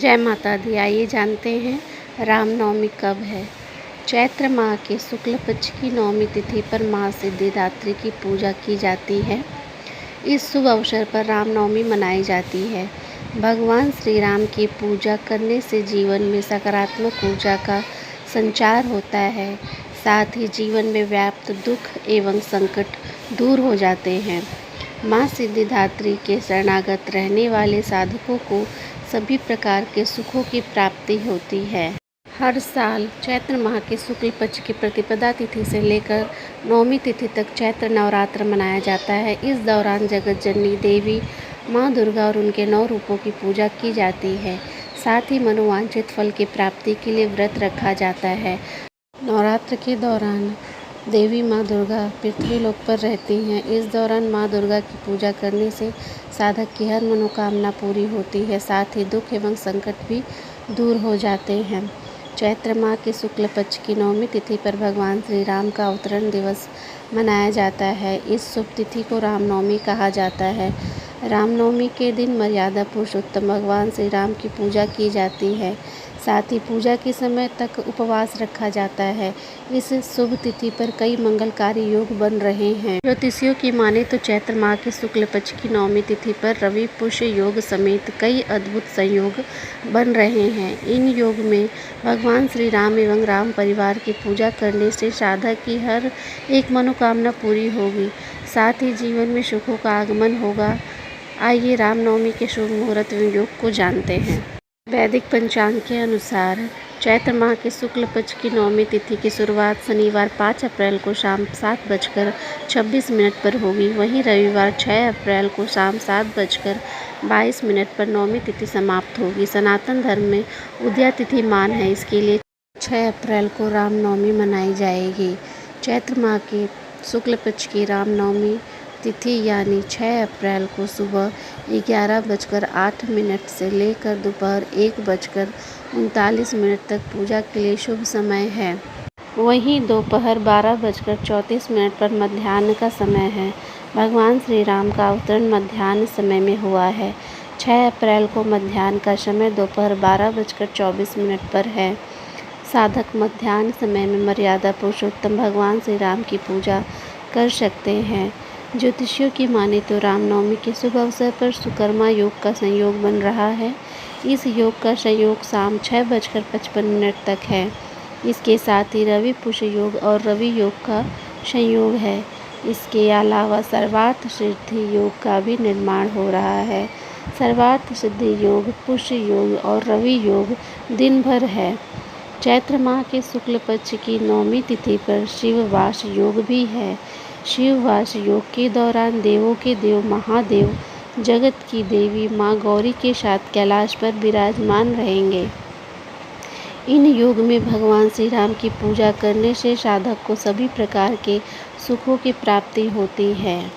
जय माता दी। आइए जानते हैं रामनवमी कब है। चैत्र माह के शुक्ल पक्ष की नवमी तिथि पर माँ सिद्धिदात्री की पूजा की जाती है। इस शुभ अवसर पर रामनवमी मनाई जाती है। भगवान श्री राम की पूजा करने से जीवन में सकारात्मक ऊर्जा का संचार होता है, साथ ही जीवन में व्याप्त दुख एवं संकट दूर हो जाते हैं। माँ सिद्धिदात्री के शरणागत रहने वाले साधकों को सभी प्रकार के सुखों की प्राप्ति होती है। हर साल चैत्र माह के शुक्ल पक्ष की प्रतिपदा तिथि से लेकर नवमी तिथि तक चैत्र नवरात्र मनाया जाता है। इस दौरान जगत जननी देवी माँ दुर्गा और उनके 9 रूपों की पूजा की जाती है। साथ ही मनोवांछित फल की प्राप्ति के लिए व्रत रखा जाता है। नवरात्र के दौरान देवी माँ दुर्गा पृथ्वीलोक पर रहती हैं। इस दौरान माँ दुर्गा की पूजा करने से साधक की हर मनोकामना पूरी होती है, साथ ही दुख एवं संकट भी दूर हो जाते हैं। चैत्र माह के शुक्ल पक्ष की नवमी तिथि पर भगवान श्री राम का अवतरण दिवस मनाया जाता है। इस शुभ तिथि को रामनवमी कहा जाता है। रामनवमी के दिन मर्यादा पुरुषोत्तम भगवान श्री राम की पूजा की जाती है। साथ ही पूजा के समय तक उपवास रखा जाता है। इस शुभ तिथि पर कई मंगलकारी योग बन रहे हैं। ज्योतिषियों की माने तो चैत्र माह के शुक्ल पक्ष की नवमी तिथि पर रवि पुष्य योग समेत कई अद्भुत संयोग बन रहे हैं। इन योग में भगवान श्री राम एवं राम परिवार की पूजा करने से साधक की हर एक मनोकामना पूरी होगी, साथ ही जीवन में सुखों का आगमन होगा। आइए रामनवमी के शुभ मुहूर्त एवं योग को जानते हैं। वैदिक पंचांग के अनुसार चैत्र माह के शुक्ल पक्ष की नवमी तिथि की शुरुआत शनिवार 5 अप्रैल को शाम 7:26 पर होगी। वहीं रविवार 6 अप्रैल को शाम 7:22 पर नवमी तिथि समाप्त होगी। सनातन धर्म में उदया तिथि मान है, इसके लिए 6 अप्रैल को रामनवमी मनाई जाएगी। चैत्र माह के शुक्ल पक्ष की रामनवमी तिथि यानी 6 अप्रैल को सुबह 11:08 से लेकर दोपहर 1:39 तक पूजा के लिए शुभ समय है। वहीं दोपहर 12:34 पर मध्याह्न का समय है। भगवान श्री राम का अवतरण मध्याह्न समय में हुआ है। 6 अप्रैल को मध्याह्न का समय दोपहर 12:24 पर है। साधक मध्याह्न समय में मर्यादा पुरुषोत्तम भगवान श्री राम की पूजा कर सकते हैं। ज्योतिषियों की माने तो रामनवमी के शुभ अवसर पर सुकर्मा योग का संयोग बन रहा है। इस योग का संयोग शाम 6:55 तक है। इसके साथ ही रवि पुष्य योग और रवि योग का संयोग है। इसके अलावा सर्वार्थ सिद्धि योग का भी निर्माण हो रहा है। सर्वार्थ सिद्धि योग, पुष्य योग और रवि योग दिन भर है। चैत्र माह के शुक्ल पक्ष की नवमी तिथि पर शिववास योग भी है। शिववास योग के दौरान देवों के देव महादेव जगत की देवी माँ गौरी के साथ कैलाश पर विराजमान रहेंगे। इन योग में भगवान श्री राम की पूजा करने से साधक को सभी प्रकार के सुखों की प्राप्ति होती है।